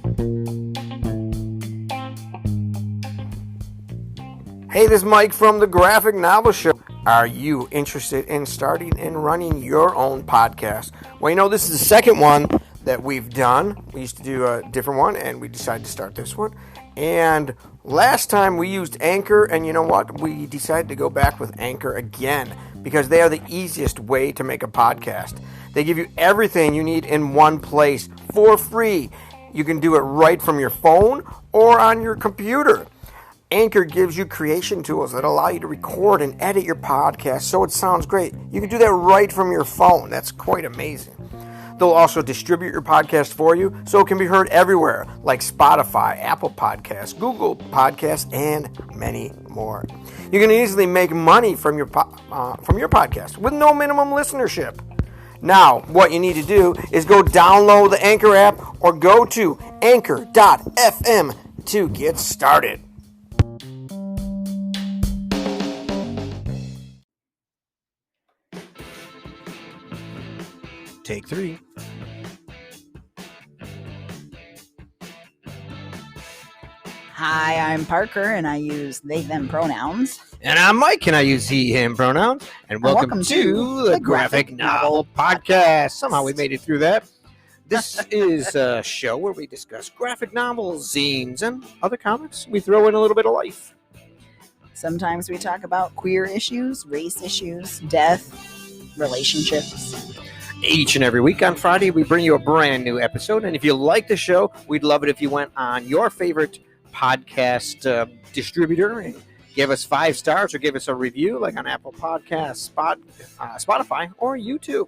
Hey, this is Mike from the Graphic Novel Show. Are you interested in starting and running your own podcast? Well, you know, this is the second one that we've done. We used to do a different one, and we decided to start this one. And last time we used Anchor, and you know what? We decided to go back with Anchor again because they are the easiest way to make a podcast. They give you everything you need in one place for free. You can do it right from your phone or on your computer. Anchor gives you creation tools that allow you to record and edit your podcast so it sounds great. You can do that right from your phone. That's quite amazing. They'll also distribute your podcast for you so it can be heard everywhere, like Spotify, Apple Podcasts, Google Podcasts, and many more. You can easily make money from your podcast with no minimum listenership. Now, what you need to do is go download the Anchor app or go to anchor.fm to get started. Take 3. Hi, I'm Parker, and I use they, them pronouns. And I'm Mike, and I use he, him pronouns. And welcome to the Graphic Novel Podcast. Somehow we made it through that. This is a show where we discuss graphic novels, zines, and other comics. We throw in a little bit of life. Sometimes we talk about queer issues, race issues, death, relationships. Each and every week on Friday, we bring you a brand new episode. And if you like the show, we'd love it if you went on your favorite podcast distributor and give us 5 stars or give us a review, like on Apple Podcasts, Spotify, or YouTube.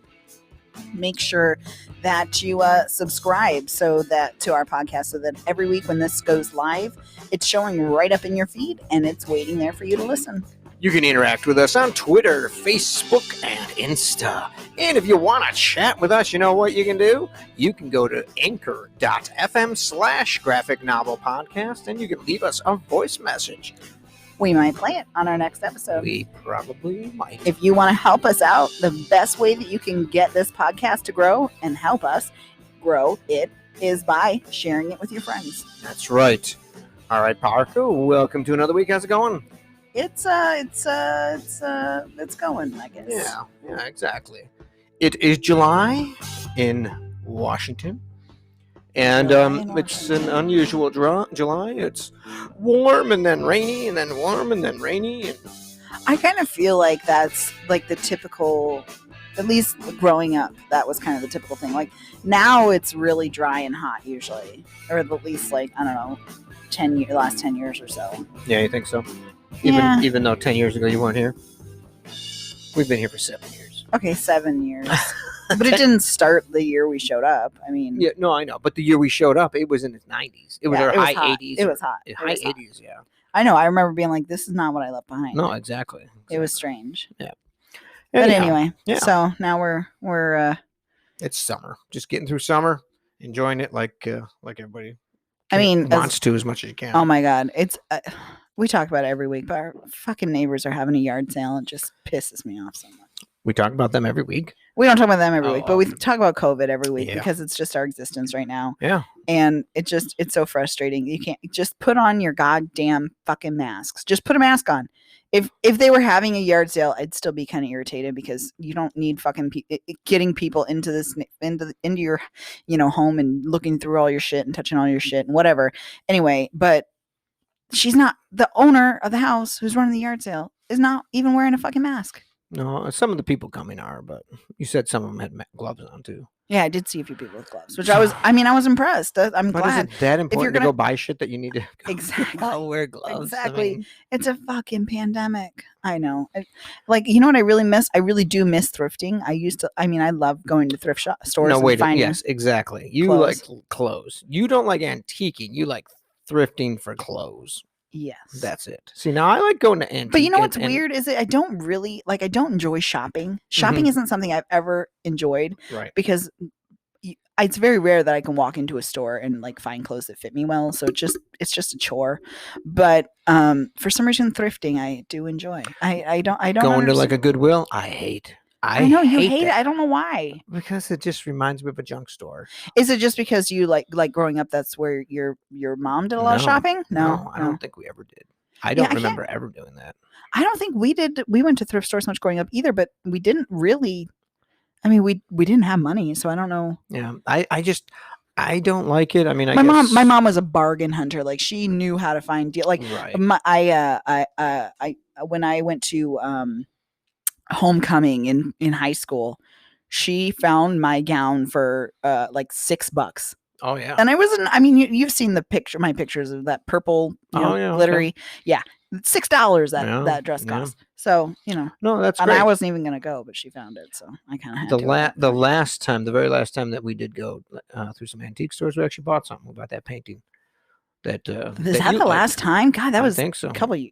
Make sure that you subscribe to our podcast so that every week when this goes live, it's showing right up in your feed and it's waiting there for you to listen. You can interact with us on Twitter, Facebook, and Insta. And if you want to chat with us, you know what you can do? You can go to anchor.fm/graphic novel podcast and you can leave us a voice message. We might play it on our next episode. We probably might. If you want to help us out, the best way that you can get this podcast to grow and help us grow it is by sharing it with your friends. That's right. All right, Parker, welcome to another week. How's it going? It's going, I guess. Yeah, exactly. It is July in Washington. And it's an unusual July. It's warm and then rainy and then warm and then rainy. I kind of feel like that's like the typical, at least growing up, that was kind of the typical thing. Like now it's really dry and hot usually, or at least like, I don't know, last 10 years or so. Yeah, you think so? Yeah. Even though 10 years ago you weren't here? We've been here for 7 years. Okay, 7 years. But it didn't start the year we showed up. I mean... Yeah, no, I know. But the year we showed up, it was in the 90s. It was our high hot. 80s. It was hot. High 80s, yeah. I know. I remember being like, this is not what I left behind. No, exactly. It was strange. Yeah. But anyway, so now we're it's summer. Just getting through summer, enjoying it like everybody wants to as much as you can. Oh my God. It's... we talk about it every week, but our fucking neighbors are having a yard sale. It just pisses me off so much. We talk about them every week. We don't talk about them every week, but we talk about COVID every week Yeah. because it's just our existence right now. Yeah. And it's so frustrating. You can't just put on your goddamn fucking masks. Just put a mask on. If they were having a yard sale, I'd still be kind of irritated because you don't need fucking getting people into your, home and looking through all your shit and touching all your shit and whatever. Anyway, but she's not, the owner of the house who's running the yard sale is not even wearing a fucking mask. No, some of the people coming are, but you said some of them had gloves on too. Yeah, I did see a few people with gloves, which I was impressed. I'm but glad. Is it that important to go buy shit that you need to exactly wear gloves? Exactly. I mean, it's a fucking pandemic. I know. You know what I really miss? I really do miss thrifting. I love going to thrift stores. No, wait. Finding yes, exactly. You like clothes. You don't like antiquing. You like thrifting for clothes. Yes. That's it. See, now I like going to antique. But you know what's weird is that I don't enjoy shopping. Shopping isn't something I've ever enjoyed. Right. Because it's very rare that I can walk into a store and find clothes that fit me well. So it's just a chore. But for some reason, thrifting I do enjoy. I don't going understand. to a Goodwill. I hate. I know you hate it. I don't know why. Because it just reminds me of a junk store. Is it just because you like growing up? That's where your mom did a lot of shopping. No, I don't think we ever did. I don't remember ever doing that. I don't think we did. We went to thrift stores much growing up either, but we didn't really. I mean, we didn't have money, so I don't know. Yeah, I don't like it. I mean, my mom was a bargain hunter. Like she knew how to find deal. Like when I went to homecoming in high school, she found my gown for like $6. Oh yeah, and I wasn't. I mean, you've seen my pictures of that purple, glittery. Okay. Yeah, $6 that dress cost. So no, that's and great. I wasn't even gonna go, but she found it, so I kind of had the to. The very last time that we did go through some antique stores, we actually bought something. We bought that painting. Is that the last time? God, that was I think so. A couple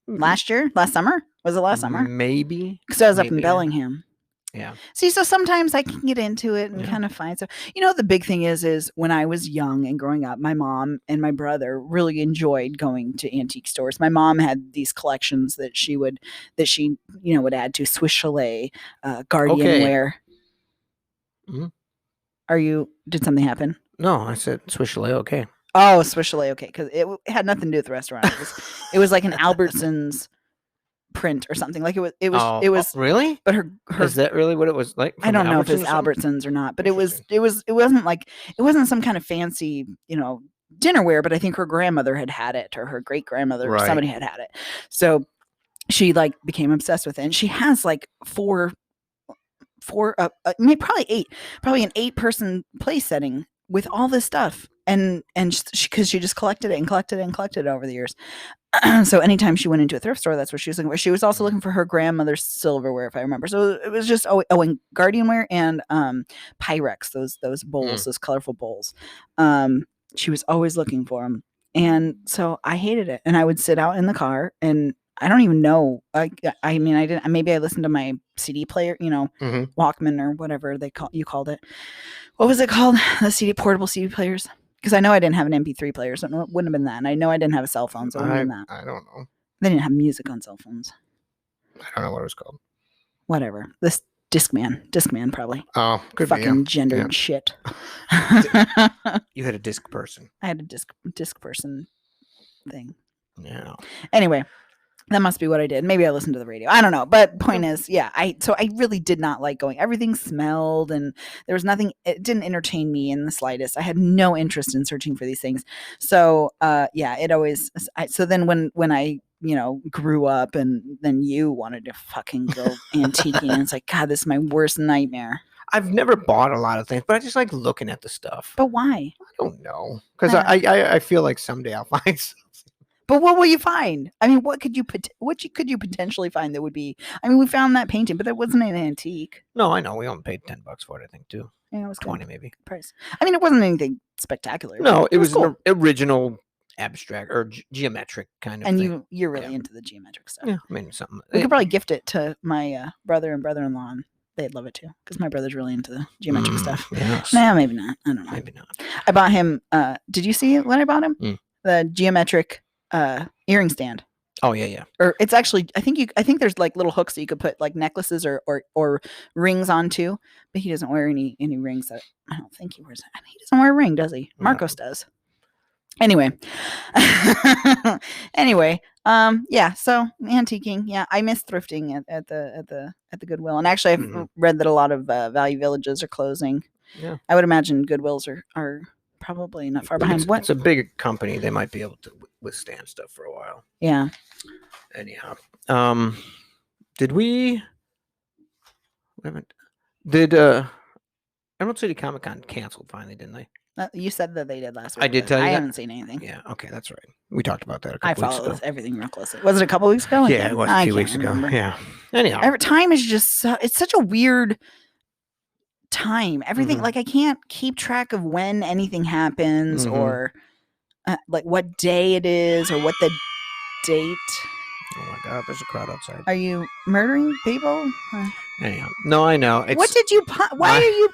last summer. Was it last summer? Maybe. Because I was up in Bellingham. Yeah. See, so sometimes I can get into it and kind of find stuff. The big thing is when I was young and growing up, my mom and my brother really enjoyed going to antique stores. My mom had these collections that she would add to Swiss Chalet, Guardian wear. Mm-hmm. Did something happen? No, I said Swiss Chalet. Okay. Oh, Swiss Chalet. Okay, because it had nothing to do with the restaurant. It was like an Albertsons print or something. Like it was really. But her is that really what it was like? I don't know if it's Albertsons or not, but it wasn't some kind of fancy dinnerware. But I think her grandmother had it, or her great grandmother, or somebody had it. So she became obsessed with it, and she has four, probably an 8-person place setting with all this stuff, and because she just collected it over the years. So anytime she went into a thrift store, that's what she was looking for. She was also looking for her grandmother's silverware, if I remember. So it was just and Guardianware and Pyrex, those bowls, those colorful bowls. She was always looking for them, and so I hated it. And I would sit out in the car, and I don't even know. I mean, I didn't. Maybe I listened to my CD player, Walkman or whatever you called it. What was it called? The portable CD players. Because I know I didn't have an MP3 player, so it wouldn't have been that. And I know I didn't have a cell phone, so it wouldn't have been that. I don't know. They didn't have music on cell phones. I don't know what it was called. Whatever. This Discman probably. Oh, good. Fucking gendered shit. You had a disc person. I had a disc person thing. Yeah. Anyway. That must be what I did. Maybe I listened to the radio. I don't know. But point is, I really did not like going. Everything smelled, and there was nothing. It didn't entertain me in the slightest. I had no interest in searching for these things. So, it always. So then when I grew up, and then you wanted to fucking go antiquing, and it's like, God, this is my worst nightmare. I've never bought a lot of things, but I just like looking at the stuff. But why? I don't know, because I feel like someday I'll find something. But what will you find? I mean, what could you potentially find that would be? I mean, we found that painting, but that wasn't an antique. No, I know. We only paid $10 for it, I think, too. Yeah, it was 20 maybe. Price. I mean, it wasn't anything spectacular. No, it was cool. An original abstract or geometric kind of thing. And you're really into the geometric stuff. Yeah, I mean something. We could probably gift it to my brother and brother-in-law, and they'd love it too, because my brother's really into the geometric stuff. Yes. Nah, maybe not. I don't know. Maybe not. I bought him. Did you see what I bought him? The geometric earring stand. Oh yeah. Or it's actually, I think there's little hooks that you could put necklaces or rings onto, but he doesn't wear any rings. That I don't think he wears. He doesn't wear a ring, does he? Marcos does. Anyway, so antiquing. Yeah, I miss thrifting at the Goodwill, and actually I've read that a lot of Value Villages are closing. Yeah, I would imagine Goodwills are probably not far behind. It's a bigger company. They might be able to withstand stuff for a while. Yeah. Anyhow, did Emerald City Comic Con canceled finally, didn't they? You said that they did last week. I did tell you. I haven't seen anything. Yeah. Okay, that's right. We talked about that a couple weeks ago. I follow everything real closely. Was it a couple weeks ago? Yeah, it was a few weeks ago. Yeah. Anyhow, time is just it's such a weird time. Everything I can't keep track of when anything happens or what day it is or what the date. Oh my God, there's a crowd outside. Are you murdering people? Anyhow, no, I know. What did you? Why are you?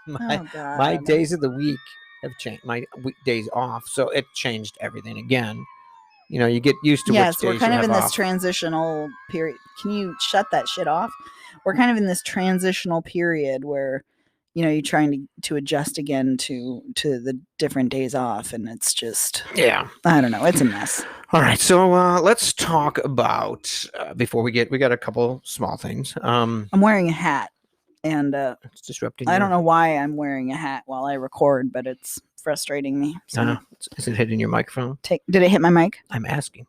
My days of the week have changed. My days off, so it changed everything again. you get used to yes, which we're days kind you of have in this off. transitional period. Can you shut that shit off? We're kind of in this transitional period where, you're trying to adjust again to the different days off, and it's just, Yeah. I don't know, it's a mess. All right, so let's talk about before we got a couple small things. I'm wearing a hat, and It's disrupting. I don't know why I'm wearing a hat while I record, but it's frustrating me. So is it hitting your microphone? Did it hit my mic? I'm asking.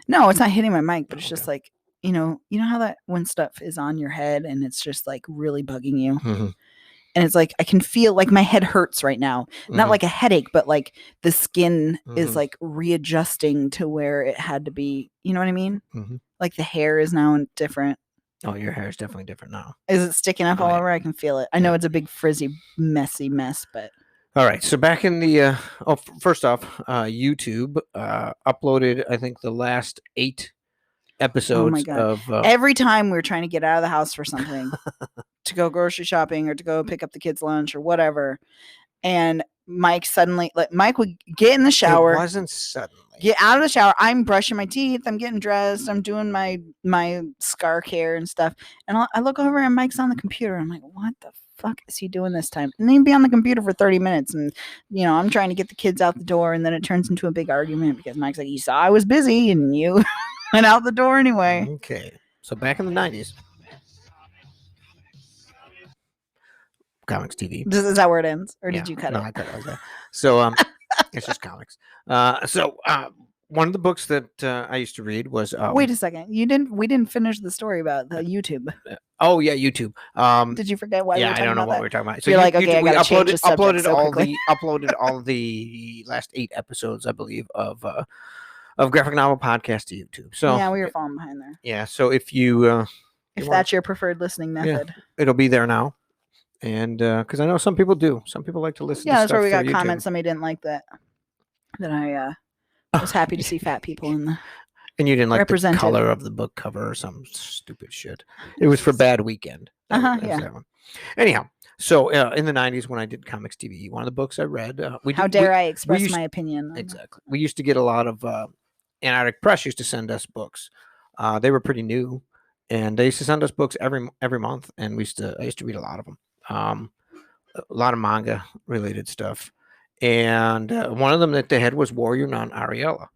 No, it's not hitting my mic, but it's just like, you know how that when stuff is on your head and it's just like really bugging you. Mm-hmm. And it's like I can feel like my head hurts right now. Not like a headache, but like the skin is like readjusting to where it had to be. You know what I mean? Mm-hmm. Like the hair is now different. Oh, your hair is definitely different now. Is it sticking up all over? I can feel it. I know it's a big frizzy, messy mess, but. All right. So back in the first off, YouTube uploaded, I think, the last 8 episodes. Oh my God. Of every time we were trying to get out of the house for something, to go grocery shopping or to go pick up the kids' lunch or whatever, and Mike would get in the shower. It wasn't suddenly. Get out of the shower. I'm brushing my teeth. I'm getting dressed. I'm doing my scar care and stuff. And I look over and Mike's on the computer. I'm like, what the fuck is he doing this time? And he'd be on the computer for 30 minutes. And, I'm trying to get the kids out the door. And then it turns into a big argument because Mike's like, you saw I was busy and you went out the door anyway. Okay. So back in the 90s. Comics TV. Is that where it ends? Or did you cut it? No, I cut it like that. So it's just comics. So one of the books that I used to read was wait a second. We didn't finish the story about the YouTube. Oh yeah, YouTube. Did you forget why we were talking about that? I don't know what we were talking about. So you're like, okay, YouTube, I gotta change the subject uploaded all the last 8 episodes, I believe, of Graphic Novel Podcast to YouTube. So yeah, we were falling behind there. Yeah, so if you if that's your preferred listening method, it'll be there now. And because I know some people do. Some people like to listen to stuff. Yeah, that's where we got YouTube. comments. Somebody didn't like that I was happy to see fat people in the and you didn't like the color of the book cover or some stupid shit. It was for Bad Weekend. Yeah. That one. Anyhow, so in the 90s when I did Comics TV, one of the books I read. How dare I express my opinion? Exactly. We used to get a lot of Antarctic Press used to send us books. They were pretty new, and they used to send us books every month, and I used to read a lot of them. A lot of manga related stuff, and one of them that they had was Warrior Nun Ariella.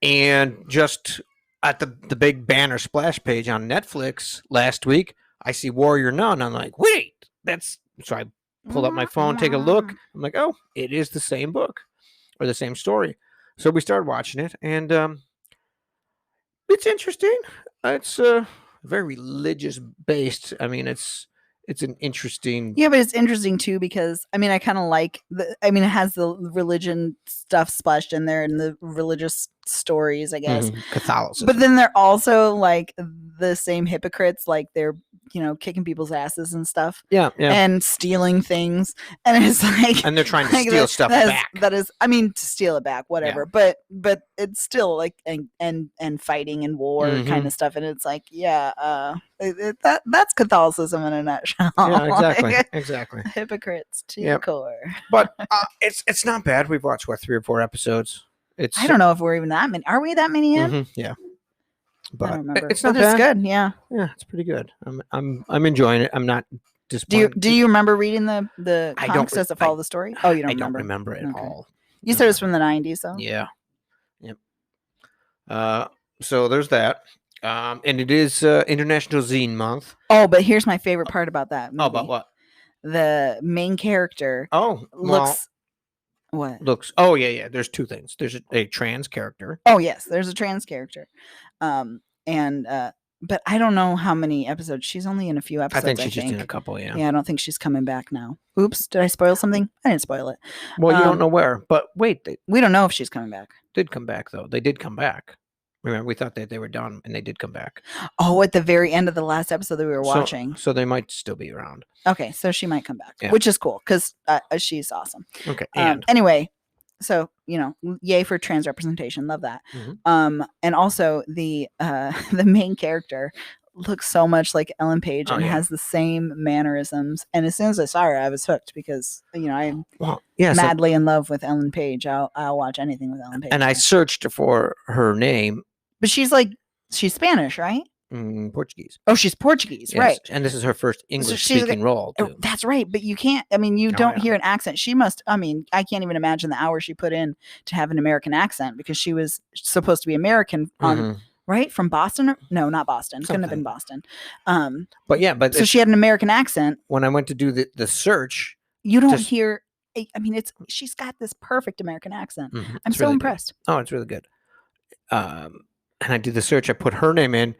And just at the big banner splash page on Netflix last week, I see Warrior Nun. I'm like, wait, so I pulled up my phone, take a look. I'm like, oh, it is the same book or the same story. So we started watching it, and it's interesting. It's very religious based. I mean, it's an interesting. Yeah, but it's interesting too because I kind of like it has the religion stuff splashed in there and the religious stories, I guess. Catholicism. But then they're also like the same hypocrites, like they're kicking people's asses and stuff. Yeah. And stealing things, and it's like, and they're trying to steal stuff back. That is, to steal it back, whatever. Yeah. But it's still like and fighting and war kind of stuff, and it's like, that's Catholicism in a nutshell. Yeah, exactly, exactly. Hypocrites to core. But it's not bad. We've watched 3 or 4 episodes. I don't know if we're even that many. Are we that many in? Yeah. But I don't remember. It's not bad. It's good. Yeah. Yeah, it's pretty good. I'm enjoying it. I'm not disappointed. Do you remember reading the comics? Does it follow the story? Oh, you don't remember? I don't remember it at all. You said it was from the 90s, though. Yeah. Yep. So there's that. And it is International Zine Month. Oh, but here's my favorite part about that movie. Oh, about what? The main character. Looks. What? Oh, yeah. There's 2 things. There's a trans character. Oh, yes. There's a trans character. But I don't know how many episodes. She's only in a few episodes. I think she's just in a couple, yeah. Yeah, I don't think she's coming back now. Oops. Did I spoil something? I didn't spoil it. Well, you don't know where. But wait. We don't know if she's coming back. Did come back, though. They did come back. Remember, we thought that they were done, and they did come back. Oh, at the very end of the last episode that we were watching. So they might still be around. Okay, so she might come back, which is cool, because she's awesome. Okay, anyway, so, yay for trans representation. Love that. And also the main character looks so much like Ellen Page and yeah. has the same mannerisms. And as soon as I saw her, I was hooked because I'm yeah, madly in love with Ellen Page. I'll watch anything with Ellen Page. And I searched for her name. But she's Spanish, right? Portuguese. Oh, she's Portuguese, yes. right? And this is her first English-speaking role, too. That's right, but you can't. I mean, you don't hear an accent. She must. I mean, I can't even imagine the hours she put in to have an American accent because she was supposed to be American, right? From Boston? No, not Boston. Couldn't have been Boston. But so she had an American accent. When I went to do the search, you don't hear. I mean, she's got this perfect American accent. I'm so impressed. Good. Oh, it's really good. And I did the search. I put her name in.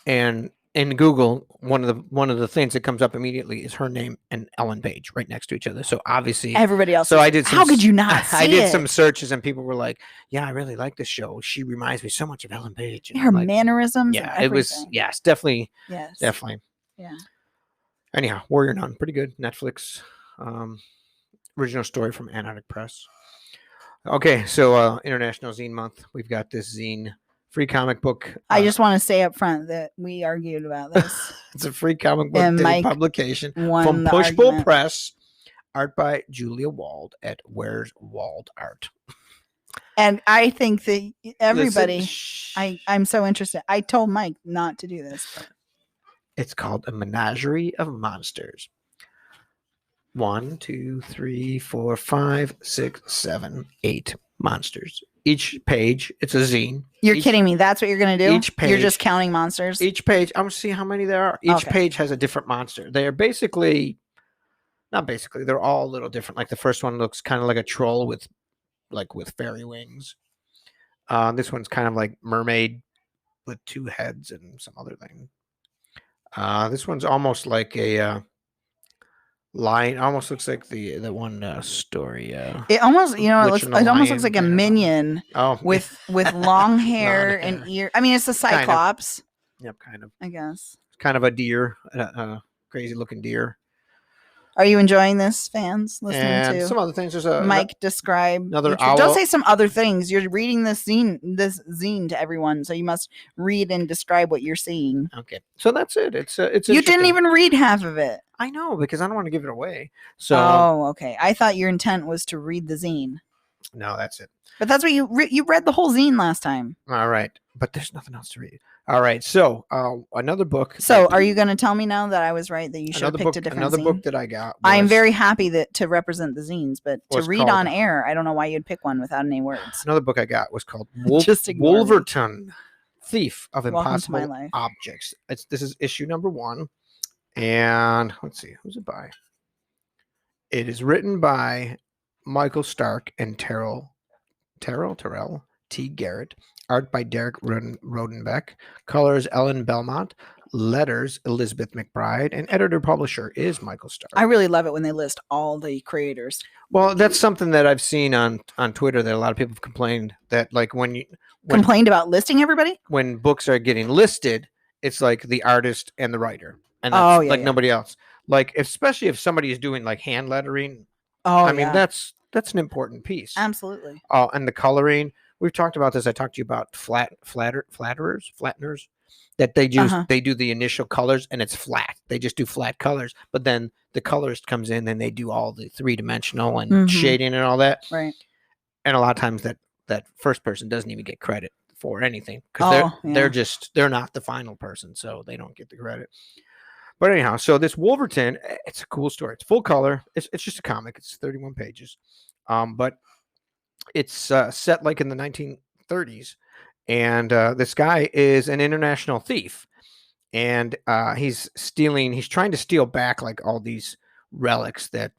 And in Google, one of the things that comes up immediately is her name and Ellen Page right next to each other. So obviously everybody else. So I did. How could you not? I did some searches, and people were like, "Yeah, I really like this show. She reminds me so much of Ellen Page." And her mannerisms. Yeah, it was. Yes, definitely. Yes, definitely. Yeah. Anyhow, Warrior Nun, pretty good. Netflix, original story from Antarctic Press. Okay, so International Zine Month. We've got this zine. Free comic book. I just want to say up front that we argued about this. It's a free comic book publication from Pushpull Press. Art by Julia Wald at Where's Wald Art. And I think that everybody, I'm so interested. I told Mike not to do this. But. It's called A Menagerie of Monsters. 1, 2, 3, 4, 5, 6, 7, 8 monsters. Each page, it's a zine. You're kidding me. That's what you're going to do? Each page. You're just counting monsters? Each page. I'm going to see how many there are. Each page has a different monster. They're they're all a little different. Like the first one looks kind of like a troll with fairy wings. This one's kind of like mermaid with 2 heads and some other thing. This one's almost like a lion. Almost looks like the one story. It almost it almost looks like a minion with long hair and ear. I mean, it's a cyclops. Yep, kind of. I guess. It's kind of a deer, crazy looking deer. Are you enjoying this, fans? Listening to some other things. There's Mike describe another owl. Don't say some other things. You're reading this zine to everyone, so you must read and describe what you're seeing. Okay, so that's it. It's you didn't even read half of it. I know, because I don't want to give it away. So okay. I thought your intent was to read the zine. No, that's it. But that's what you read the whole zine last time. All right, but there's nothing else to read. All right, so another book. So are you going to tell me now that I was right, that you should have picked a different Another zine? book that I got. I am very happy to represent the zines, but to read on air, I don't know why you'd pick one without any words. Another book I got was called Wolverton, Thief of Impossible Objects. This is issue number 1. And let's see, who's it by? It is written by Michael Stark and Terrell T. Garrett. Art by Derek Rodenbeck. Colors Ellen Belmont. Letters Elizabeth McBride. And editor-publisher is Michael Stark. I really love it when they list all the creators. Well, that's something that I've seen on Twitter that a lot of people have complained that, like, complained about listing everybody? When books are getting listed, it's like the artist and the writer. And that's nobody else. Like, especially if somebody is doing like hand lettering. I mean, that's an important piece. Absolutely. Oh, and the coloring. We've talked about this. I talked to you about flatteners, that they do the initial colors and it's flat. They just do flat colors, but then the colorist comes in and they do all the 3-dimensional and shading and all that. Right. And a lot of times that first person doesn't even get credit for anything because they're not the final person, so they don't get the credit. But anyhow, so this Wolverton, it's a cool story. It's full color. It's just a comic. It's 31 pages. But it's set like in the 1930s. And this guy is an international thief. And he's trying to steal back like all these relics that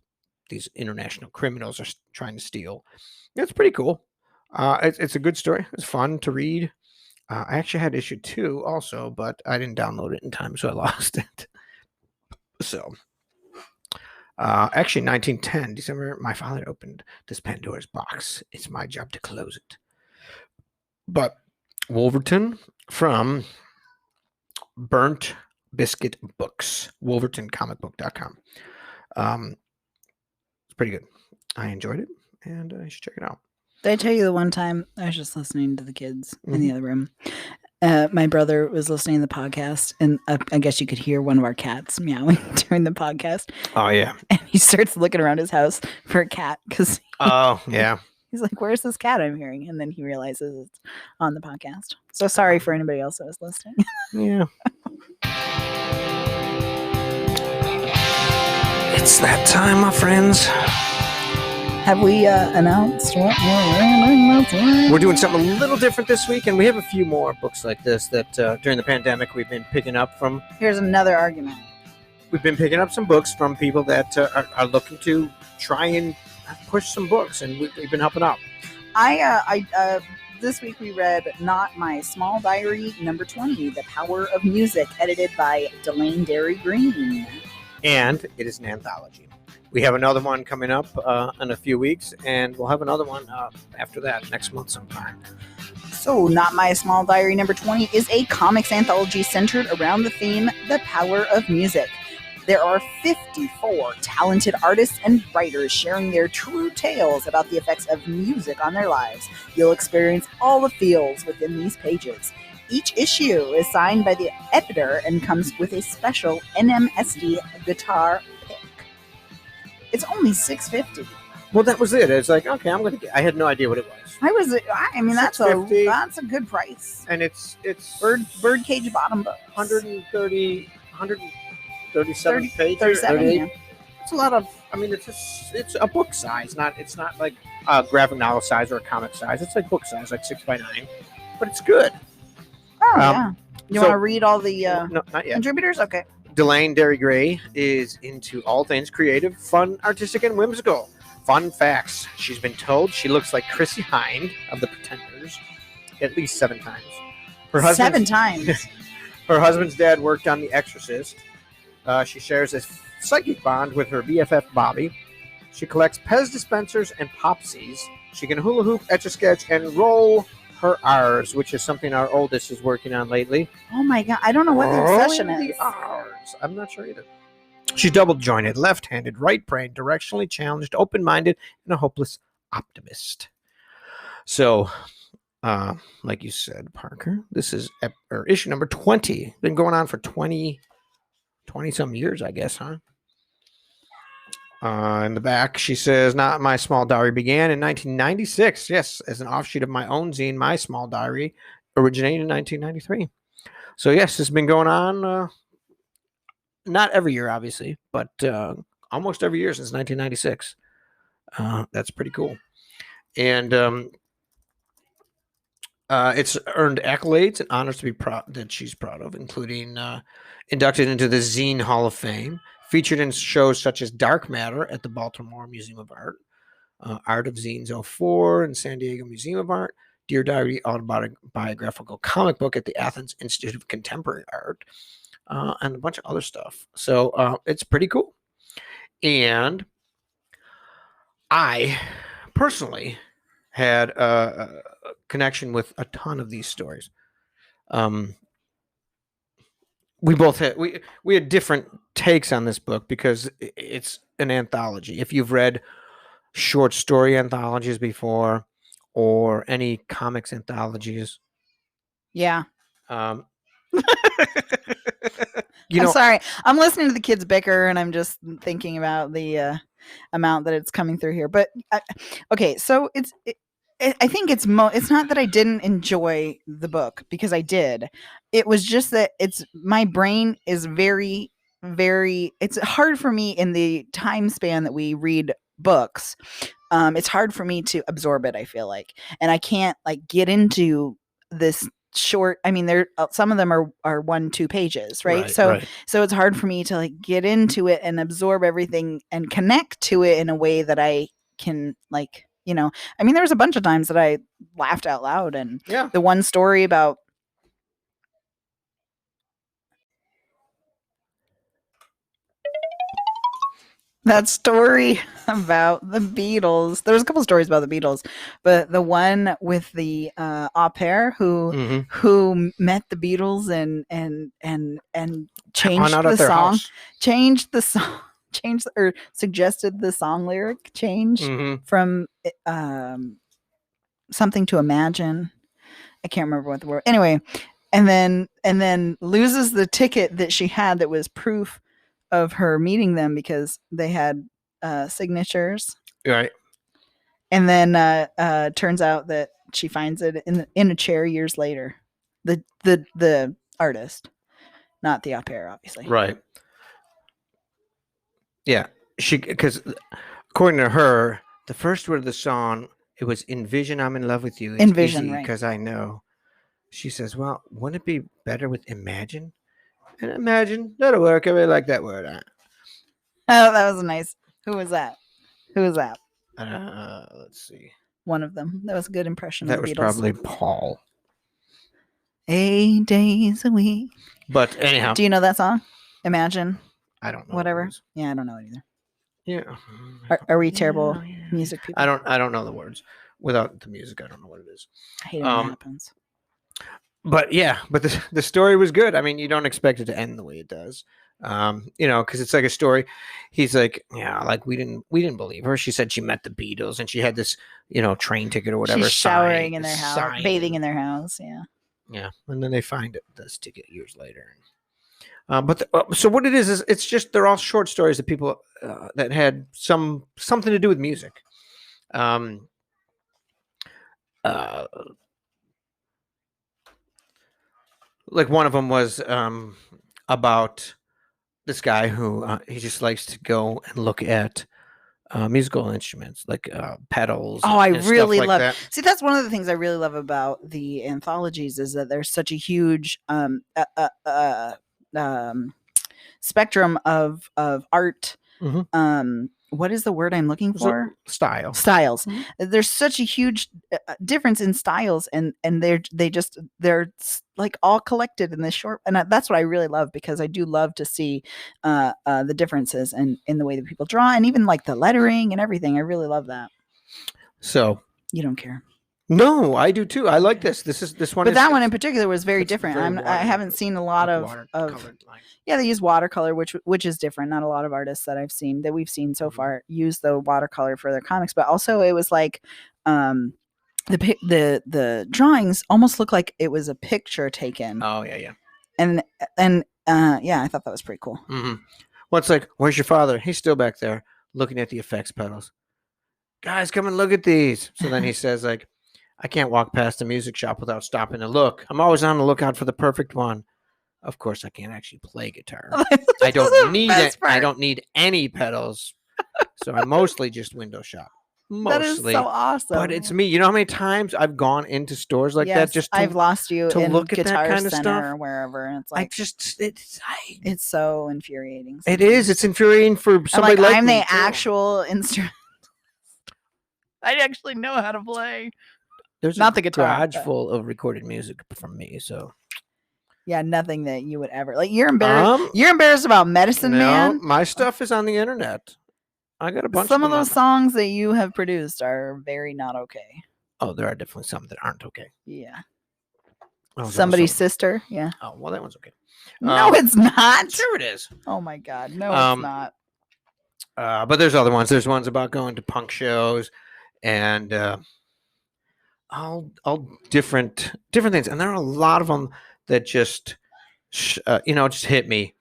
these international criminals are trying to steal. It's pretty cool. It's a good story. It's fun to read. I actually had issue 2 also, but I didn't download it in time, so I lost it. So, actually, 1910, December, my father opened this Pandora's box. It's my job to close it. But Wolverton from Burnt Biscuit Books, wolvertoncomicbook.com. It's pretty good. I enjoyed it, and you should check it out. Did I tell you the one time I was just listening to the kids in the other room? My brother was listening to the podcast, and I guess you could hear one of our cats meowing during the podcast. Oh, yeah. And he starts looking around his house for a cat because Oh, yeah. he's like, "Where's this cat I'm hearing?" And then he realizes it's on the podcast. So sorry for anybody else that was listening. Yeah. It's that time, my friends. Have we announced what we're reading? We're doing something a little different this week, and we have a few more books like this that during the pandemic we've been picking up from. Here's another argument. We've been picking up some books from people that are looking to try and push some books, and we've been helping out. This week we read Not My Small Diary, number 20, The Power of Music, edited by Delaine Derry Green. And it is an anthology. We have another one coming up in a few weeks, and we'll have another one after that next month sometime. So, Not My Small Diary number 20 is a comics anthology centered around the theme, The Power of Music. There are 54 talented artists and writers sharing their true tales about the effects of music on their lives. You'll experience all the feels within these pages. Each issue is signed by the editor and comes with a special NMSD guitar pick. It's only $6.50. Well, that was it. It's like, okay, I'm gonna get. I had no idea what it was. I mean, that's a good price. And it's Birdcage bottom books. 137 pages. 37, yeah. It's a lot of. I mean, it's a book size. It's not like a graphic novel size or a comic size. It's like book size, like 6x9. But it's good. Oh yeah. You want to read all the no, not yet. contributors? Okay. Delaine Derry Green is into all things creative, fun, artistic, and whimsical. Fun facts. She's been told she looks like Chrissy Hynde of The Pretenders at least 7 times. 7 times. Her husband's dad worked on The Exorcist. She shares a psychic bond with her BFF Bobby. She collects Pez dispensers and Popsies. She can hula hoop, etch-a-sketch, and roll her R's, which is something our oldest is working on lately. Oh my god, I don't know what the obsession is. The R's. I'm not sure either. She's double-jointed, left-handed, right-brained, directionally challenged, open-minded, and a hopeless optimist. So, like you said, Parker, this is issue number 20. Been going on for 20-some years, I guess, huh? In the back, she says, Not My Small Diary began in 1996. Yes, as an offshoot of my own zine, My Small Diary originated in 1993. So, yes, it's been going on, not every year, obviously, but almost every year since 1996. That's pretty cool. And it's earned accolades and honors to be that she's proud of, including inducted into the Zine Hall of Fame, featured in shows such as Dark Matter at the Baltimore Museum of Art, Art of Zines 04 and San Diego Museum of Art, Dear Diary autobiographical comic book at the Athens Institute of Contemporary Art, and a bunch of other stuff. So it's pretty cool. And I personally had a connection with a ton of these stories. We both had we had different takes on this book because it's an anthology. If you've read short story anthologies before or any comics anthologies, yeah. I'm sorry. I'm listening to the kids bicker and I'm just thinking about the amount that it's coming through here. But okay, so I think it's not that I didn't enjoy the book, because I did. It was just that my brain is very, very, it's hard for me in the time span that we read books. It's hard for me to absorb it, I feel like. And I can't get into this short. I mean, some of them are 1-2 pages, right? So it's hard for me to get into it and absorb everything and connect to it in a way that I can I mean, there was a bunch of times that I laughed out loud, and the one story about that story about the Beatles. There was a couple stories about the Beatles, but the one with the au pair who met the Beatles and changed the song, or suggested the song lyric change from Something to Imagine. I can't remember what the word. Anyway, and then loses the ticket that she had that was proof of her meeting them because they had signatures. Right. And then turns out that she finds it in a chair years later. The artist, not the au pair, obviously. Right. Yeah. Because according to her, the first word of the song, it was "Envision I'm in love with you." It's Envision, right? Because I know. She says, "Well, wouldn't it be better with imagine?" And imagine that'll work. I really like that word. Oh, that was nice. Who was that? Let's see. One of them. That was a good impression. That of the was Beatles. probably Paul. 8 days a week. But anyhow, do you know that song? Imagine. I don't know. Whatever. Yeah, I don't know it either. Yeah. Are we terrible music people? I don't know the words. Without the music, I don't know what it is. I hate it when it happens. But yeah, but the story was good. I mean, you don't expect it to end the way it does. Because it's like a story. He's like, yeah, like we didn't believe her. She said she met the Beatles and she had this, train ticket or whatever. She's showering in their house, bathing in their house. Yeah. Yeah, and then they find this ticket years later. So what it is it's just they're all short stories of people that had something to do with music. Like one of them was about this guy who he just likes to go and look at musical instruments like pedals. Oh, I really love that. See, that's one of the things I really love about the anthologies is that there's such a huge spectrum of art. Mm-hmm. What is the word I'm looking for? Styles. Mm-hmm. There's such a huge difference in styles, and they're like all collected in this short. And that's what I really love, because I do love to see the differences in the way that people draw, and even like the lettering and everything. I really love that. So you don't care? No, I do too. I like this. This one. But that one in particular was very different. I haven't seen a lot of yeah, they use watercolor, which is different. Not a lot of artists that we've seen so far use the watercolor for their comics, but also it was like the drawings almost look like it was a picture taken. Oh yeah. And yeah, I thought that was pretty cool. Mm-hmm. Well, it's like, where's your father? He's still back there looking at the effects pedals. Guys, come and look at these. So then he says like, I can't walk past a music shop without stopping to look. I'm always on the lookout for the perfect one. Of course, I can't actually play guitar. I don't need it. I don't need any pedals. So I mostly just window shop. Mostly. That is so awesome. But it's me. You know how many times I've gone into stores like that just I've lost you to in look at Guitar that kind of Center stuff or wherever. And it's like it's so infuriating. Sometimes. It is. It's infuriating for somebody like I'm me the actual instrument. I actually know how to play. There's not the guitar garage full of recorded music from me, so yeah, nothing that you would ever like. You're embarrassed. You're embarrassed about Medicine Man. My stuff is on the internet. I got a bunch. Some of those songs that you have produced are very not okay. Oh, there are definitely some that aren't okay. Yeah. Oh, Somebody's sister. Yeah. Oh well, that one's okay. No, it's not. Sure, it is. Oh my God, no, it's not. But there's other ones. There's ones about going to punk shows and. All different things, and there are a lot of them that just just hit me.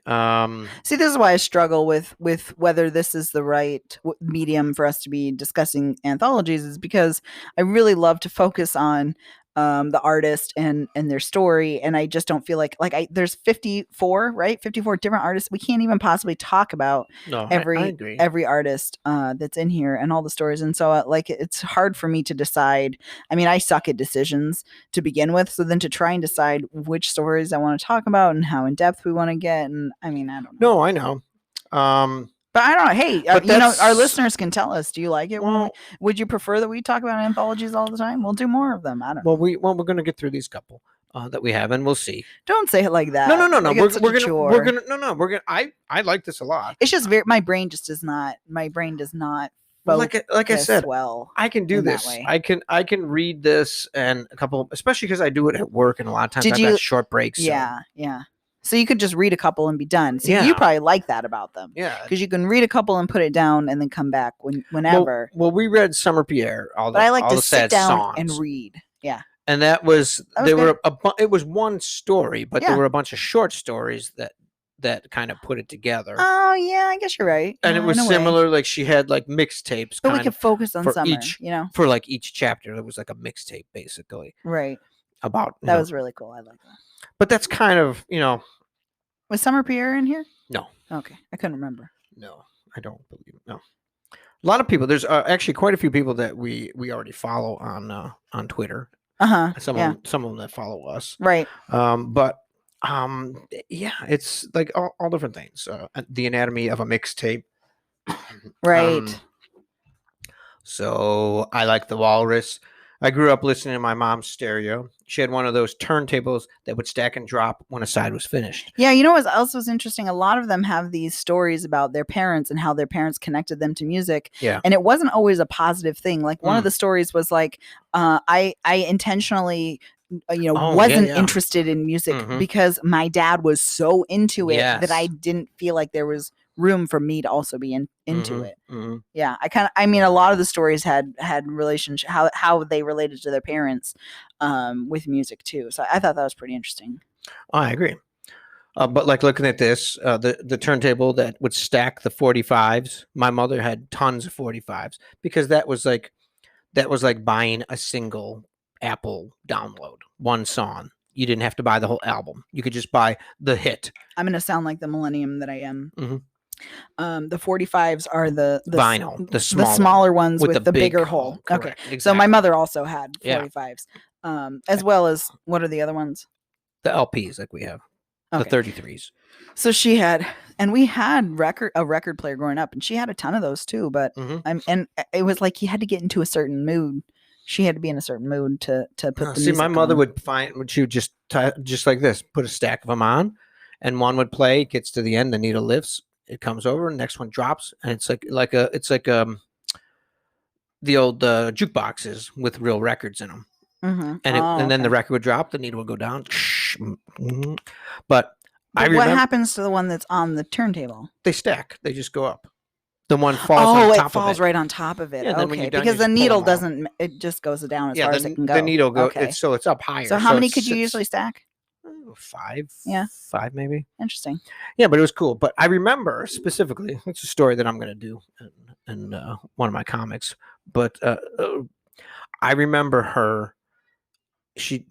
See, this is why I struggle with whether this is the right medium for us to be discussing anthologies, is because I really love to focus on the artist and their story, and I just don't feel like there's 54 different artists. We can't even possibly talk about every artist that's in here and all the stories, and so it's hard for me to decide. I mean, I suck at decisions to begin with, so then to try and decide which stories I want to talk about and how in depth we want to get, and I mean, I don't know. No, I know. But I don't know. Hey, our listeners can tell us. Do you like it? Would you prefer that we talk about anthologies all the time? We'll do more of them. I don't know. We're going to get through these couple that we have, and we'll see. Don't say it like that. No. Like We're gonna. I like this a lot. It's just my brain just does not. My brain does not. Like I said, well, I can do this. I can read this and a couple, especially because I do it at work, and a lot of times I've got short breaks. Yeah. So you could just read a couple and be done. So you probably like that about them. Yeah. Because you can read a couple and put it down and then come back whenever. Well, we read Summer Pierre. But I like to sit down and read. Yeah. And that was That was good. it was one story, but there Yeah. were a bunch of short stories that kind of put it together. Oh yeah, I guess you're right. And it was in a way. similar, like she had like mixtapes But we kind could of focus on for summer, each for like each chapter. It was like a mixtape basically Right. about That was really cool. I like that. But that's kind of, Was Summer Pierre in here? no. Okay, I couldn't remember. No, I don't believe it. No. A lot of people. There's actually quite a few people that we already follow on Twitter. Some of them that follow us. Right. But yeah, it's like all different things. The anatomy of a mixtape. Right. So I like the Walrus. I grew up listening to my mom's stereo. She had one of those turntables that would stack and drop when a side was finished. Yeah, you know what else was interesting? A lot of them have these stories about their parents and how their parents connected them to music. Yeah. And it wasn't always a positive thing. Like one of the stories was like, I intentionally wasn't interested in music because my dad was so into it that I didn't feel like there was room for me to also be into it. Yeah, I mean a lot of the stories had relationship how they related to their parents with music too. So I thought that was pretty interesting. Oh, I agree. But like looking at this, the turntable that would stack the 45s, my mother had tons of 45s because that was like buying a single Apple download, one song. You didn't have to buy the whole album. You could just buy the hit. I'm going to sound like the millennium that I am. The 45s are the vinyl, the smaller ones with the bigger hole. Okay. Exactly. So my mother also had 45s, as well as what are the other ones? The LPs like we have. The 33s. So she had, and we had a record player growing up, and she had a ton of those too. But and it was like you had to get into a certain mood. She had to be in a certain mood to put the music my mother on. would she would just like this, put a stack of them on, and one would play, gets to the end, the needle lifts, it comes over, and the next one drops, and it's like the old jukeboxes with real records in them. And then the record would drop, the needle would go down. But I remember, what happens to the one that's on the turntable? They stack. They just go up. The one falls on top of it. Oh, it falls right on top of it. Yeah, okay, because the needle doesn't, it just goes down as far as it can go. The needle goes, so it's up higher. So how many could you usually stack? 5. Yeah. 5 maybe. Interesting. Yeah, but it was cool. But I remember specifically, it's a story that I'm going to do in one of my comics. But I remember her.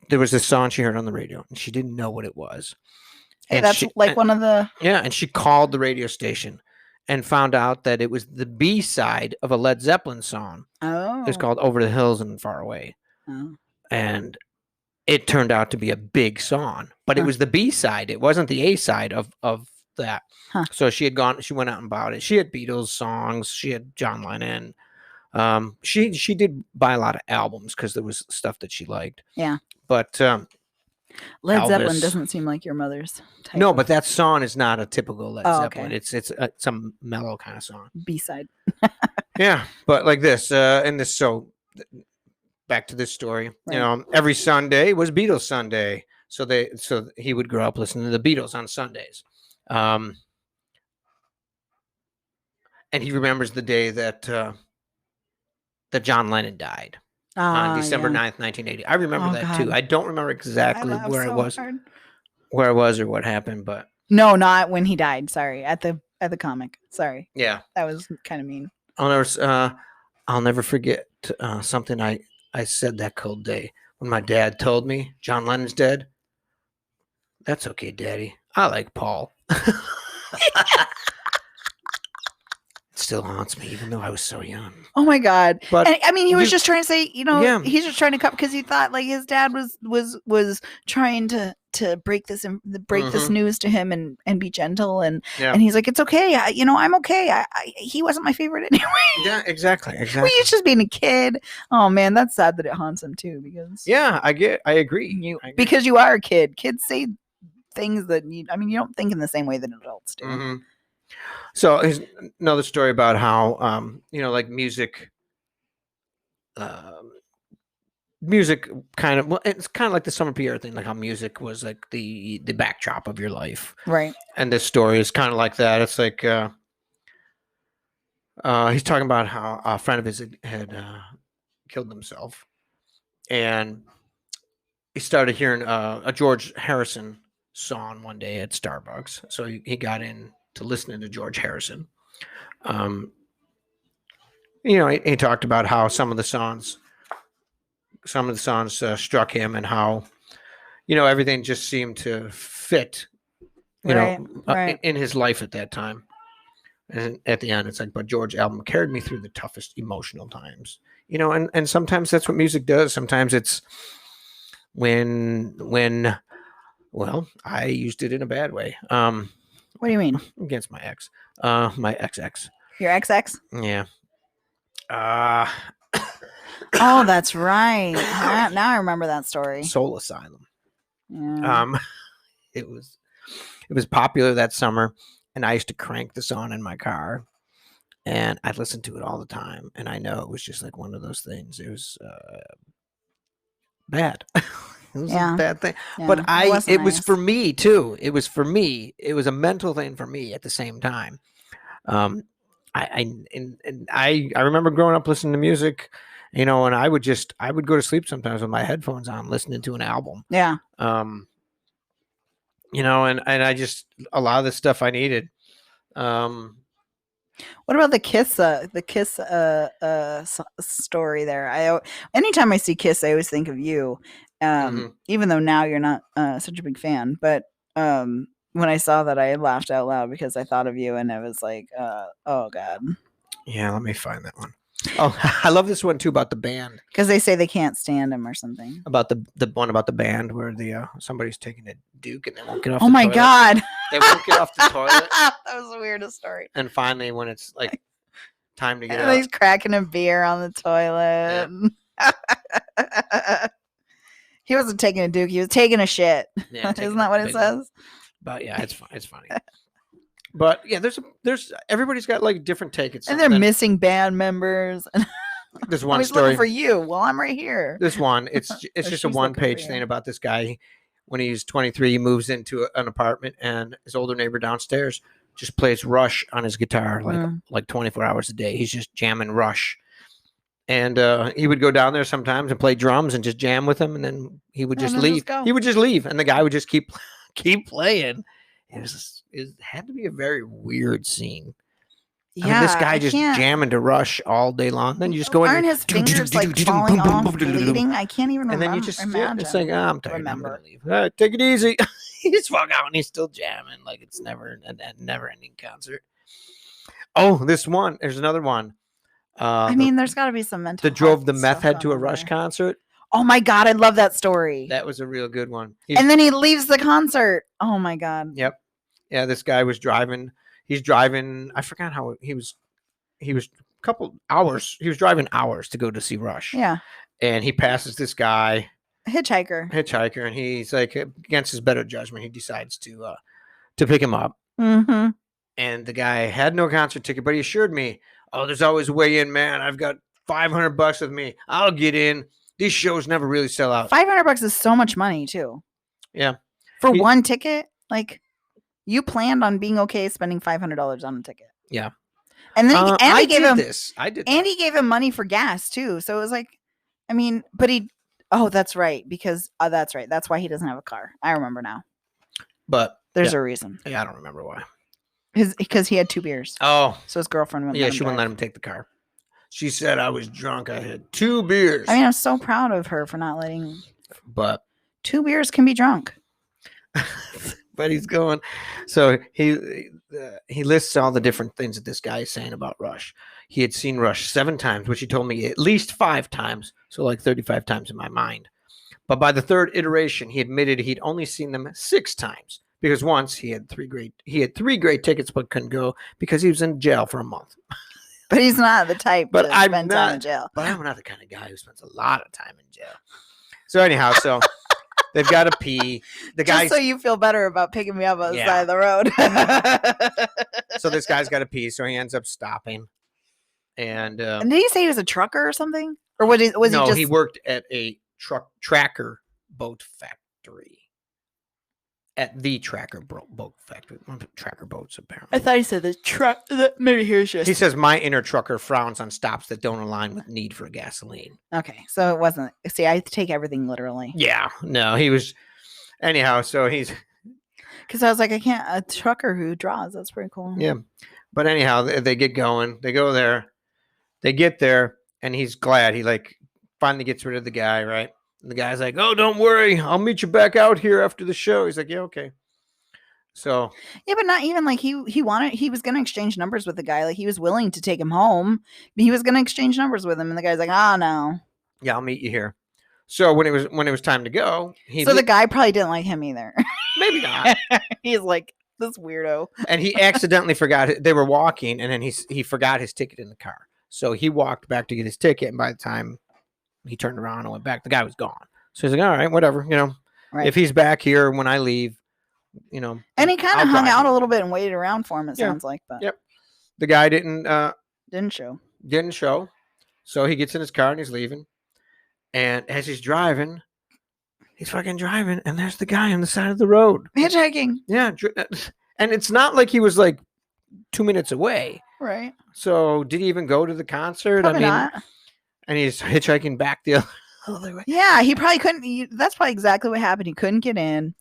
There was this song she heard on the radio, and she didn't know what it was. Hey, that's one of the... Yeah, and she called the radio station and found out that it was the B-side of a Led Zeppelin song. Oh. It was called Over the Hills and Far Away. Oh. And it turned out to be a big song, but it was the B-side. It wasn't the A-side of that. Huh. So she went out and bought it. She had Beatles songs. She had John Lennon. She did buy a lot of albums because there was stuff that she liked. Yeah. But Led Zeppelin doesn't seem like your mother's type. No, but that song is not a typical Led Zeppelin. Okay. It's a mellow kind of song. B-side. Yeah, but like this, so back to this story. Right. Every Sunday was Beatles Sunday, so he would grow up listening to the Beatles on Sundays. And he remembers the day that John Lennon died. On December 9th, 1980. I remember that too. I don't remember exactly where I was or what happened, but no, not when he died. Sorry, at the comic. Sorry. Yeah, that was kind of mean. I'll never forget something I said that cold day when my dad told me John Lennon's dead. That's okay, Daddy. I like Paul. Still haunts me, even though I was so young. Oh my God! But and, I mean, he was just trying to say, he's just trying to cut because he thought like his dad was trying to break this news to him and be gentle and he's like, it's okay, I'm okay. He wasn't my favorite anyway. Yeah, exactly. Well, he's just being a kid. Oh man, that's sad that it haunts him too. Because I agree. Because you are a kid. Kids say things that you don't think in the same way that adults do. Mm-hmm. So here's another story about how, like music kind of, well, it's kind of like the Summer Pierre thing, like how music was like the backdrop of your life. Right. And this story is kind of like that. It's like, he's talking about how a friend of his had killed himself. And he started hearing a George Harrison song one day at Starbucks. So he got into listening to George Harrison. He talked about how some of the songs struck him, and how everything just seemed to fit Right. in his life at that time. And at the end, it's like, but George album carried me through the toughest emotional times. And sometimes that's what music does. Sometimes it's when well, I used it in a bad way. What do you mean? Against my ex, my XX. Your XX? Yeah. Oh, that's right. Now I remember that story. Soul Asylum. Yeah. It was popular that summer, and I used to crank the song in my car, and I'd listen to it all the time. And I know it was just like one of those things. It was bad. It was a bad thing. Yeah. But it was nice. for me too. It was for me. It was a mental thing for me at the same time. I remember growing up listening to music, and I would go to sleep sometimes with my headphones on, listening to an album. Yeah. And I just, a lot of the stuff I needed. What about the Kiss story there? Anytime I see Kiss, I always think of you. Even though now you're not such a big fan, but when I saw that, I laughed out loud because I thought of you, and I was like, oh God. Yeah, let me find that one. Oh, I love this one too, about the band. Because they say they can't stand him or something. About the one about the band where somebody's taking a Duke and they won't get off the toilet. Oh my God. They won't get off the toilet. That was the weirdest story. And finally, when it's like time to get out. He's cracking a beer on the toilet. Yeah. He wasn't taking a Duke. He was taking a shit. Yeah, isn't that what it says? But yeah, it's funny. But yeah, there's everybody's got like different takes. And they're missing band members. There's one story looking for you. Well, I'm right here. This one, it's just a one-page thing about this guy. When he's 23, he moves into an apartment, and his older neighbor downstairs just plays Rush on his guitar like 24 hours a day. He's just jamming Rush. And he would go down there sometimes and play drums and just jam with him, and then he would just leave. He would just leave, and the guy would just keep playing. It had to be a very weird scene. Yeah, I mean, this guy just jamming to Rush all day long. Then you just go in. Aren't his fingers like falling off, bleeding? I can't even remember. And then you just it's like, I'm tired. I'm gonna leave. Take it easy. He just walk out and he's still jamming like it's never ending concert. Oh, this one. There's another one. I mean, there's got to be some mental. That drove the meth head to a Rush concert. Oh my God, I love that story. That was a real good one. And then he leaves the concert. Oh my God. Yep. Yeah, this guy was driving. He's driving. I forgot how he was a couple hours. He was driving hours to go to see Rush. Yeah. And he passes this guy, hitchhiker, and he's like, against his better judgment, he decides to pick him up. Mm-hmm. And the guy had no concert ticket, but he assured me, "Oh, there's always a way in, man. I've got $500 with me. I'll get in. These shows never really sell out." $500 is so much money too. Yeah. For one ticket, like. You planned on being okay spending $500 on a ticket. Yeah. And then Andy gave him money for gas too. So it was like, I mean, but that's right. Because that's right. That's why he doesn't have a car. I remember now. But there's a reason. Yeah, I don't remember why. Because he had 2 beers. Oh. So his girlfriend wouldn't wouldn't let him take the car. She said I was drunk. I had 2 beers. I mean, I'm so proud of her for not letting. But 2 beers can be drunk. But he's going. So he lists all the different things that this guy is saying about Rush. He had seen Rush 7 times, which he told me at least 5 times. So like 35 times in my mind. But by the 3rd iteration, he admitted he'd only seen them 6 times. Because once he had 3 great tickets, but couldn't go because he was in jail for a month. But he's not the type that spends time in jail. But I'm not the kind of guy who spends a lot of time in jail. So anyhow, they've got to pee. Just so you feel better about picking me up on the side of the road. So this guy's got to pee, so he ends up stopping. And did he say he was a trucker or something? Or was he just... he worked at a tracker boat factory. at the Tracker Boat Factory. Tracker Boats, apparently. I thought he said the truck. Maybe here's just. He says, my inner trucker frowns on stops that don't align with need for gasoline. Okay, so it wasn't. See, I take everything literally. Yeah, no, he was. Anyhow, so he's. Because I was like, I can't. A trucker who draws. That's pretty cool. Yeah. But anyhow, they get going. They go there. They get there, and he's glad. He like finally gets rid of the guy, right? And the guy's like, "Oh, don't worry. I'll meet you back out here after the show." He's like, "Yeah, okay." So yeah, but not even like he was gonna exchange numbers with the guy. Like he was willing to take him home, but he was gonna exchange numbers with him, and the guy's like, "Oh no." Yeah, I'll meet you here. So when it was time to go, the guy probably didn't like him either. Maybe not. He's like this weirdo, and he accidentally forgot. They were walking, and then he forgot his ticket in the car. So he walked back to get his ticket, and by the time he turned around and went back, the guy was gone. So he's like, "All right, whatever. Right. If he's back here when I leave, And he kind of hung out a little bit and waited around for him. It sounds like, but yep, the guy didn't show. Didn't show. So he gets in his car and he's leaving. And as he's driving, he's fucking driving, and there's the guy on the side of the road hitchhiking. Yeah, and it's not like he was like 2 minutes away. Right. So did he even go to the concert? Probably not. And he's hitchhiking back the other way. Yeah, he probably couldn't. That's probably exactly what happened. He couldn't get in.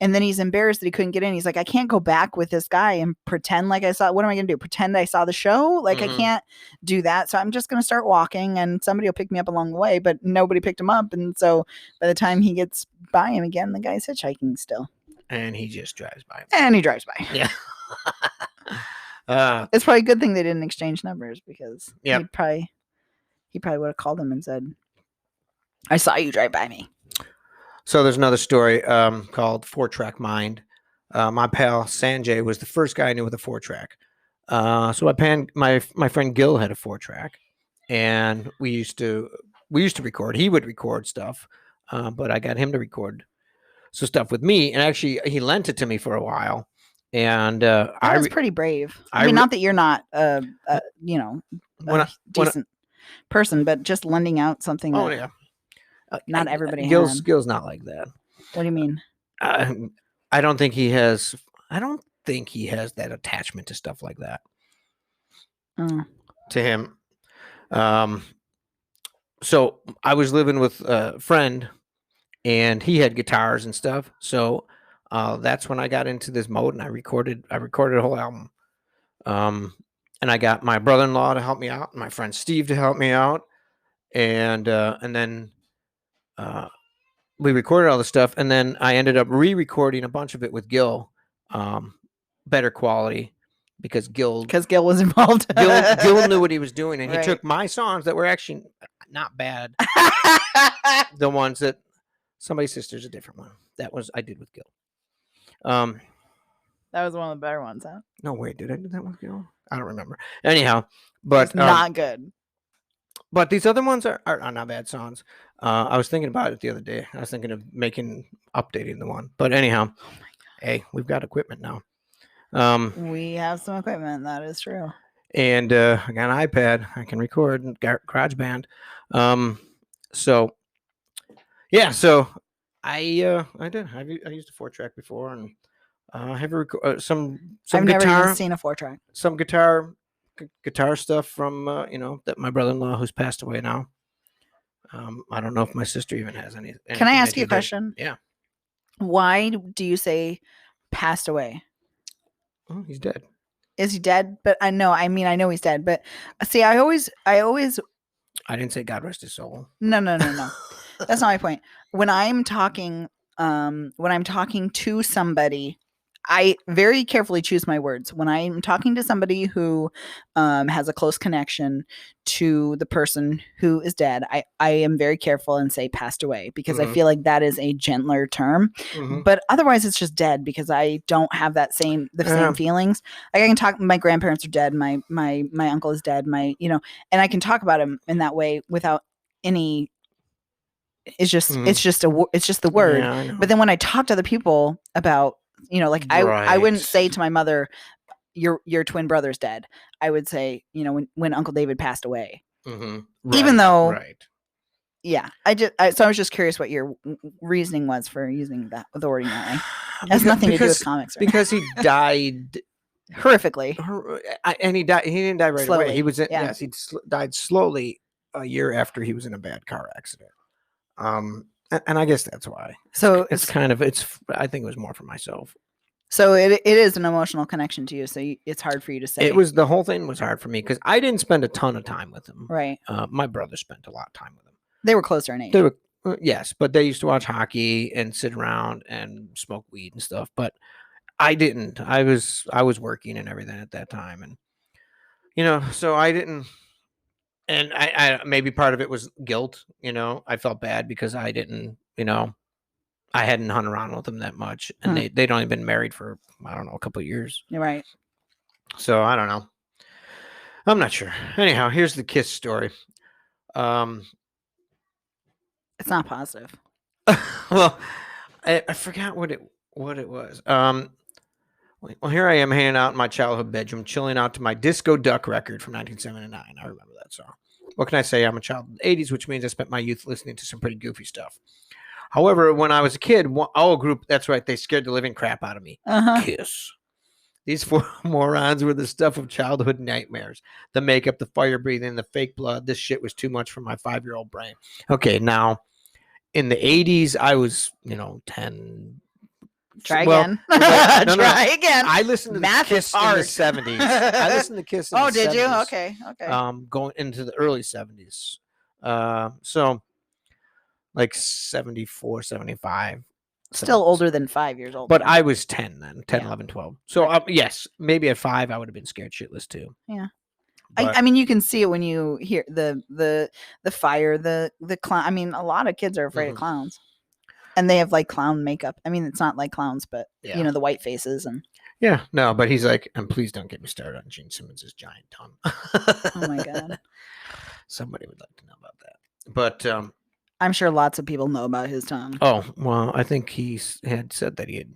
And then he's embarrassed that he couldn't get in. He's like, I can't go back with this guy and pretend like I saw. What am I going to do? Pretend I saw the show? Like, I can't do that. So I'm just going to start walking, and somebody will pick me up along the way. But nobody picked him up. And so by the time he gets by him again, the guy's hitchhiking still. And he just drives by him. And he drives by. Yeah. It's probably a good thing they didn't exchange numbers, because he probably would have called him and said, I saw you drive by me. So there's another story called 4-Track Mind. My pal Sanjay was the first guy I knew with a 4-track. So my friend Gil had a 4-track, and we used to record. He would record stuff, but I got him to record some stuff with me. And actually, he lent it to me for a while. And that was pretty brave. I mean, not that you're not a decent person, but just lending out something. Oh yeah. Not everybody. Gil's not like that. What do you mean? I don't think he has that attachment to stuff like that. To him. So I was living with a friend, and he had guitars and stuff. So that's when I got into this mode, and I recorded a whole album. And I got my brother-in-law to help me out, and my friend Steve to help me out, and then. We recorded all the stuff, and then I ended up re-recording a bunch of it with Gil, better quality, because Gil was involved. Gil knew what he was doing, and right. He took my songs that were actually not bad. The ones that Somebody's Sister's a different one. That was I did with Gil. That was one of the better ones, huh? No, wait, did I do that with Gil? I don't remember. Anyhow, but it's not good. But these other ones are not bad songs. I was thinking about it the other day. I was thinking of updating the one. But anyhow, hey, we've got equipment now. We have some equipment. That is true. And I got an iPad. I can record GarageBand. So yeah. So I did. I used a 4-track before, and I have some I've guitar. Never even seen a 4-track. Some guitar stuff from that my brother-in-law, who's passed away now. I don't know if my sister even has any. Can I ask you a question? Yeah. Why do you say passed away? Oh, he's dead. Is he dead? But I know he's dead. But see, I always. I didn't say God rest his soul. No. That's not my point. When I'm talking to somebody, I very carefully choose my words. When I'm talking to somebody who has a close connection to the person who is dead, I am very careful and say passed away, because I feel like that is a gentler term. But otherwise, it's just dead, because I don't have the same feelings. Like I can talk. My grandparents are dead. My uncle is dead. And I can talk about him in that way without any. It's just the word. Yeah, but then when I talk to other people about. Like I wouldn't say to my mother, your twin brother's dead. I would say, when Uncle David passed away, right, even though Yeah, so I was just curious what your reasoning was for using the wording that way. It has nothing to do with comics, right? Because he died horrifically, and he died. He didn't die right slowly. away. He was Yeah. he died slowly a year after he was in a bad car accident. And I guess that's why. So it's kind of I think it was more for myself. So it is an emotional connection to you. So it's hard for you to say. The whole thing was hard for me because I didn't spend a ton of time with him. Right. My brother spent a lot of time with him. They were closer in age. They were, yes, but they used to watch hockey and sit around and smoke weed and stuff. But I didn't. I was working and everything at that time, and so I didn't. And I maybe part of it was guilt. I felt bad because I didn't. I hadn't hung around with them that much, and they'd only been married for, I don't know, a couple of years. You're right. So I don't know. I'm not sure. Anyhow, here's the Kiss story. It's not positive. Well, I forgot what it was. Well, here I am hanging out in my childhood bedroom, chilling out to my Disco Duck record from 1979. I remember that song. What can I say? I'm a child of the 80s, which means I spent my youth listening to some pretty goofy stuff. However, when I was a kid, our group, that's right, they scared the living crap out of me. Kiss. These four morons were the stuff of childhood nightmares. The makeup, the fire breathing, the fake blood. This shit was too much for my 5-year-old brain. Okay, now, in the 80s, I was, 10. Try again. Try again. I listened to Kiss in the 70s. I listened to Kiss in the 70s. Oh, did you? Okay. Going into the early 70s. So, like 74, 75. Still older than 5 years old. But I was 10 then, 10, 11, 12. So, yes, maybe at 5, I would have been scared shitless too. Yeah. I mean, you can see it when you hear the fire, the clown. I mean, a lot of kids are afraid of clowns. And they have like clown makeup. I mean, it's not like clowns, but the white faces and. Yeah, no, but he's like, and please don't get me started on Gene Simmons' giant tongue. Oh my God. Somebody would like to know about that. But I'm sure lots of people know about his tongue. Oh, well, I think he had said that he had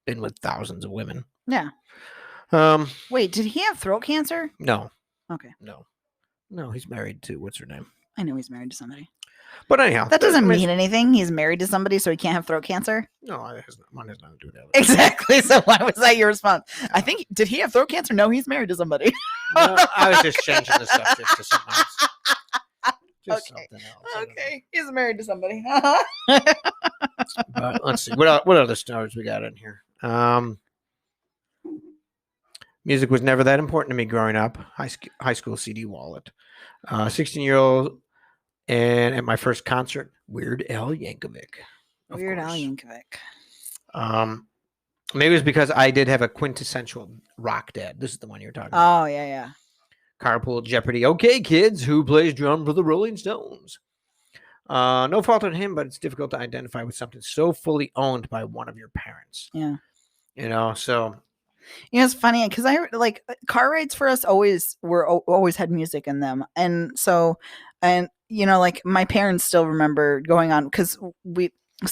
been with thousands of women. Yeah. Wait, did he have throat cancer? No. Okay. No, he's married to, what's her name? I know he's married to somebody. But anyhow. That doesn't mean anything. He's married to somebody, so he can't have throat cancer? No, mine has nothing to do with that. Exactly. So why was that your response? I think, did he have throat cancer? No, he's married to somebody. No, I was just changing the subject to something else. Just something else. Okay. He's married to somebody. But let's see. What other stars we got in here? Music was never that important to me growing up. High school CD wallet. 16-year-old. And at my first concert, Weird Al Yankovic. Weird Al Yankovic. Maybe it's because I did have a quintessential rock dad. This is the one you're talking about. Oh, yeah. Carpool Jeopardy. Okay, kids, who plays drum for the Rolling Stones? No fault on him, but it's difficult to identify with something so fully owned by one of your parents. Yeah. So. It's funny because I like car rides for us always had music in them. And so, like my parents still remember going on because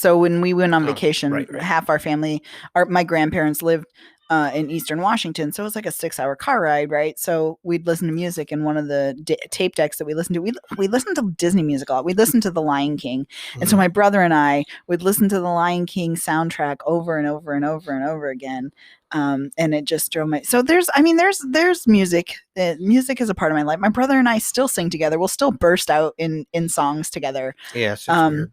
when we went on vacation, right. half our family, my grandparents lived in Eastern Washington. So it was like a 6-hour car ride, right? So we'd listen to music in one of the tape decks that we listened to. We listened to Disney music a lot. We listened to The Lion King. And so my brother and I would listen to The Lion King soundtrack over and over and over and over again. And it just drove me. So there's music. Music is a part of my life. My brother and I still sing together. We'll still burst out in songs together. Yes. Weird.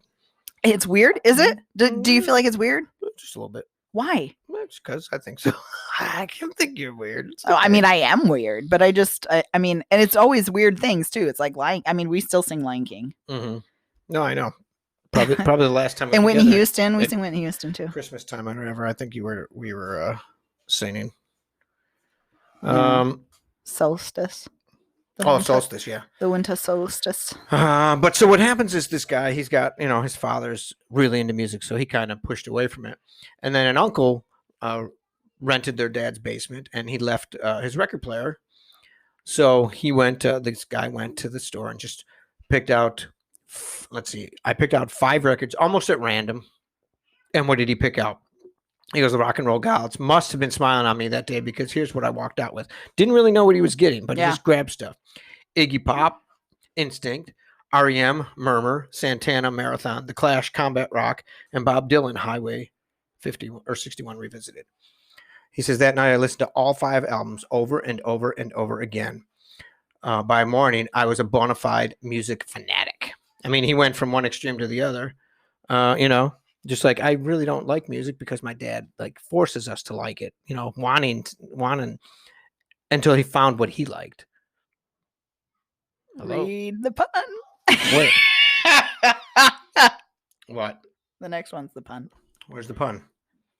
It's weird. Is it? Do you feel like it's weird? Just a little bit. Why? Just because I think so. I can think you're weird. Okay. I mean, I am weird, but I mean, and it's always weird things too. It's like we still sing Lion King. Mm-hmm. No, I know. Probably the last time. And Whitney Houston, we sing Whitney Houston too. Christmas time or whatever. I think we were singing. Solstice. Solstice, yeah. The winter solstice. But so what happens is this guy, he's got, his father's really into music, so he kind of pushed away from it. And then an uncle rented their dad's basement, and he left his record player. So this guy went to the store and just picked out, I picked out 5 records almost at random. And what did he pick out? He goes, the Rock and Roll Gods must have been smiling on me that day because here's what I walked out with. Didn't really know what he was getting, but he just grabbed stuff. Iggy Pop, Instinct, REM, Murmur, Santana, Marathon, The Clash, Combat Rock, and Bob Dylan, Highway 50 or 61 Revisited. He says, that night I listened to all 5 albums over and over and over again. By morning, I was a bona fide music fanatic. I mean, he went from one extreme to the other. Just like, I really don't like music because my dad like forces us to like it, wanting until he found what he liked. Hello? Read the pun. Wait. What? The next one's the pun. Where's the pun?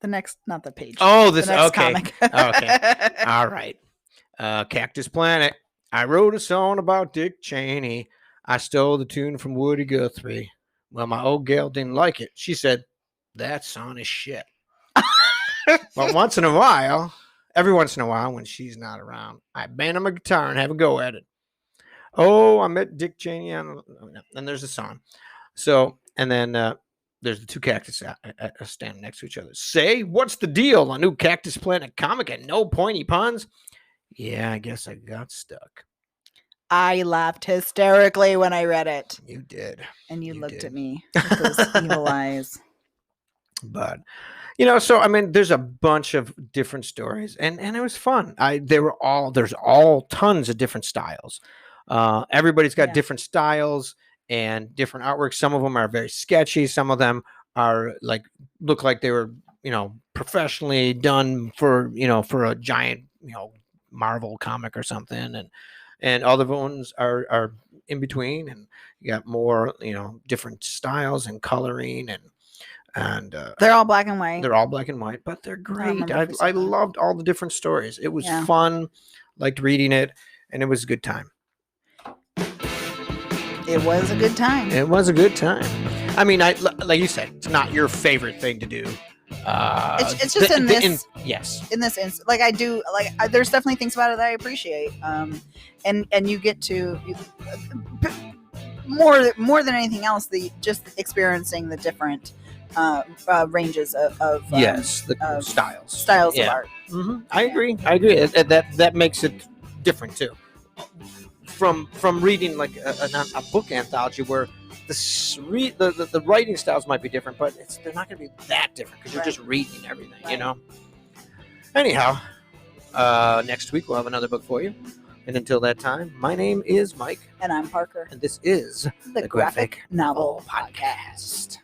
The next, not the page. Oh, this, the next okay. comic. Okay. All right. Cactus Planet. I wrote a song about Dick Cheney. I stole the tune from Woody Guthrie. Well, my old gal didn't like it. She said, that song is shit. But every once in a while, when she's not around, I band on my guitar and have a go at it. Oh, I met Dick Cheney and there's a song. So, and then there's the 2 cactus standing next to each other. Say, what's the deal? A new Cactus Planet comic and no pointy puns? Yeah, I guess I got stuck. I laughed hysterically when I read it. You did. And you looked at me with those evil eyes. But, so, I mean, there's a bunch of different stories, and it was fun. There's all tons of different styles. Everybody's got different styles and different artwork. Some of them are very sketchy. Some of them are look like they were, professionally done for a giant, Marvel comic or something. And other ones are in between, and you got more, different styles and coloring and they're all black and white. They're all black and white, but they're great. I loved all the different stories. It was fun, liked reading it, and it was a good time. It was a good time. It was a good time. I mean, like you said, it's not your favorite thing to do. It's just in this instance, like I do, there's definitely things about it that I appreciate. And you get to more than anything else, just experiencing the different ranges of styles of art. Mm-hmm. I agree. That makes it different too. From reading like a book anthology where the writing styles might be different, but they're not going to be that different because you're just reading everything, Anyhow, next week we'll have another book for you. And until that time, my name is Mike. And I'm Parker. And this is the Graphic Novel Podcast.